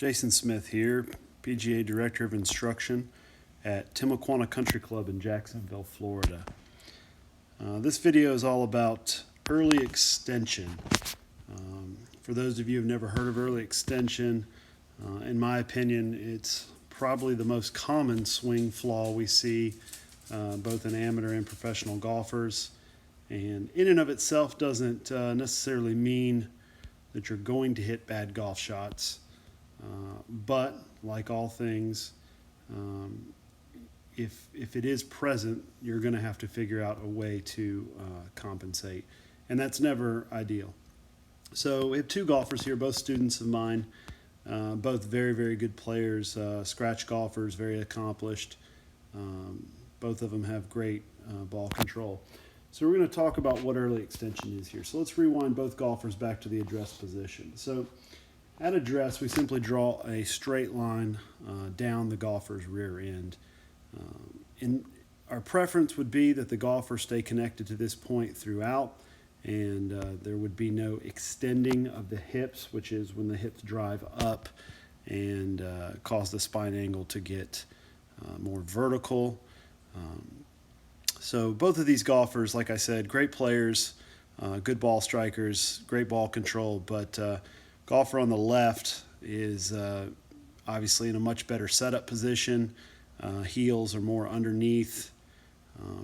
Jason Smith here, PGA Director of Instruction at Timuquana Country Club in Jacksonville, Florida. This video is all about early extension. For those of you who have never heard of early extension, in my opinion, it's probably the most common swing flaw we see both in amateur and professional golfers. And in and of itself doesn't necessarily mean that you're going to hit bad golf shots. But like all things, if it is present, you're going to have to figure out a way to compensate, and that's never ideal. So we have two golfers here, both students of mine, both very, very good players, scratch golfers, very accomplished. Both of them have great ball control. So we're going to talk about what early extension is here. So let's rewind both golfers back to the address position. So at address, we simply draw a straight line down the golfer's rear end. And our preference would be that the golfer stay connected to this point throughout, and there would be no extending of the hips, which is when the hips drive up and cause the spine angle to get more vertical. So both of these golfers, like I said, great players, good ball strikers, great ball control, but golfer on the left is obviously in a much better setup position. Heels are more underneath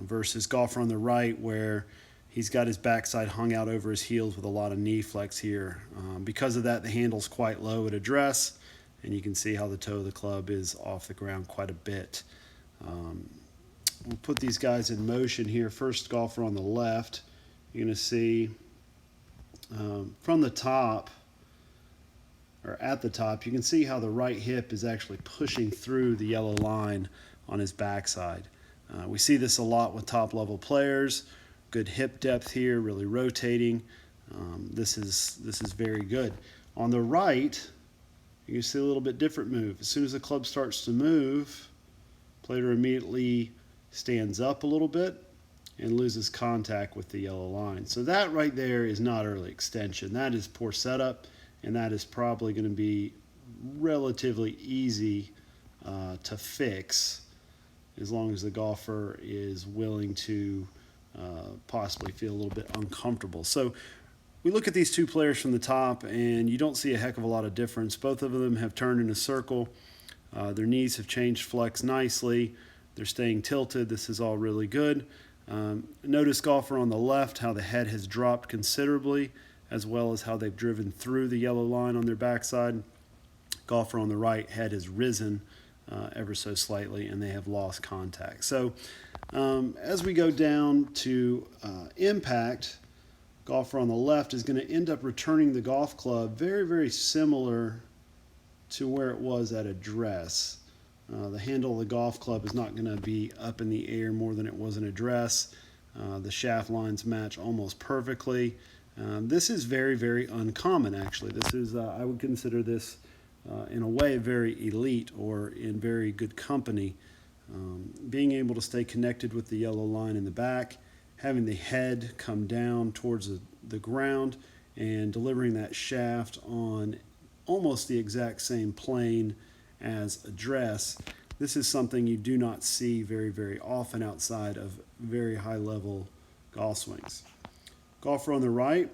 versus golfer on the right, where he's got his backside hung out over his heels with a lot of knee flex here. Because of that, the handle's quite low at address, and you can see how the toe of the club is off the ground quite a bit. We'll put these guys in motion here. First golfer on the left, you're going to see from the top, or at the top, you can see how the right hip is actually pushing through the yellow line on his backside. We see this a lot with top-level players. Good hip depth here, really rotating. This is very good. On the right, you can see a little bit different move. As soon as the club starts to move, player immediately stands up a little bit and loses contact with the yellow line. So that right there is not early extension. That is poor setup, and that is probably going to be relatively easy to fix as long as the golfer is willing to possibly feel a little bit uncomfortable. So we look at these two players from the top, and you don't see a heck of a lot of difference. Both of them have turned in a circle. Their knees have changed flex nicely. They're staying tilted. This is all really good. Notice golfer on the left, how the head has dropped considerably, as well as how they've driven through the yellow line on their backside. Golfer on the right, head has risen ever so slightly, and they have lost contact. So as we go down to impact, golfer on the left is going to end up returning the golf club very, very similar to where it was at address. The handle of the golf club is not going to be up in the air more than it was in address. The shaft lines match almost perfectly. This is very, very uncommon, actually. This is, I would consider this, in a way, very elite or in very good company. Being able to stay connected with the yellow line in the back, having the head come down towards the ground, and delivering that shaft on almost the exact same plane as address. This is something you do not see very, very often outside of very high-level golf swings. Golfer on the right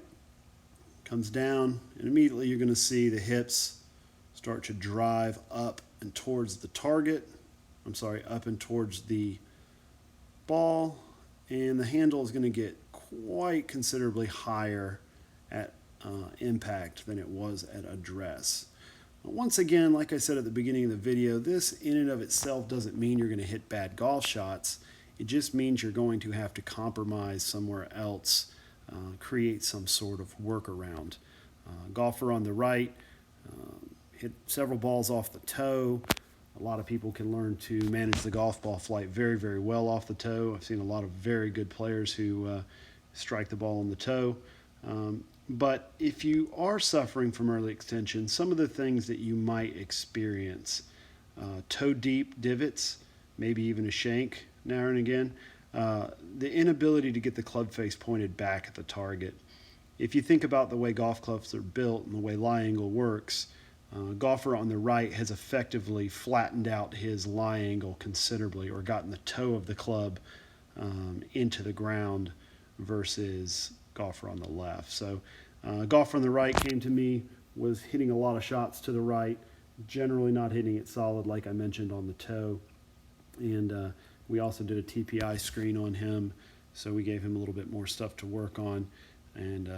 comes down, and immediately you're going to see the hips start to drive up and towards the target. Up and towards the ball, and the handle is going to get quite considerably higher at impact than it was at address. Once again, like I said at the beginning of the video, this in and of itself doesn't mean you're going to hit bad golf shots. It just means you're going to have to compromise somewhere else, create some sort of workaround. Golfer on the right hit several balls off the toe. A lot of people can learn to manage the golf ball flight very, very well off the toe. I've seen a lot of very good players who strike the ball on the toe. But if you are suffering from early extension, some of the things that you might experience, toe deep divots, maybe even a shank now and again, the inability to get the club face pointed back at the target. If you think about the way golf clubs are built and the way lie angle works, Golfer on the right has effectively flattened out his lie angle considerably, or gotten the toe of the club into the ground, versus golfer on the left. So golfer on the right came to me, was hitting a lot of shots to the right, generally not hitting it solid like I mentioned on the toe. And we also did a TPI screen on him, so we gave him a little bit more stuff to work on, and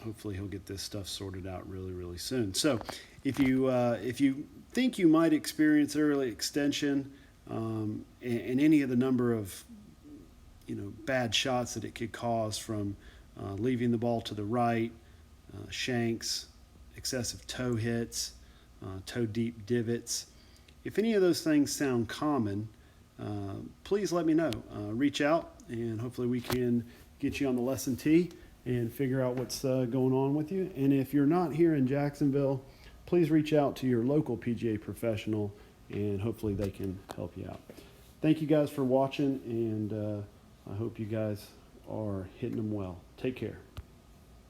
hopefully he'll get this stuff sorted out really, really soon. So if you think you might experience early extension and any of the number of bad shots that it could cause from leaving the ball to the right, shanks, excessive toe hits, toe deep divots, if any of those things sound common, please let me know. Reach out, and hopefully we can get you on the lesson tee and figure out what's going on with you. And if you're not here in Jacksonville, please reach out to your local PGA professional, and hopefully they can help you out. Thank you guys for watching, and I hope you guys are hitting them well. Take care.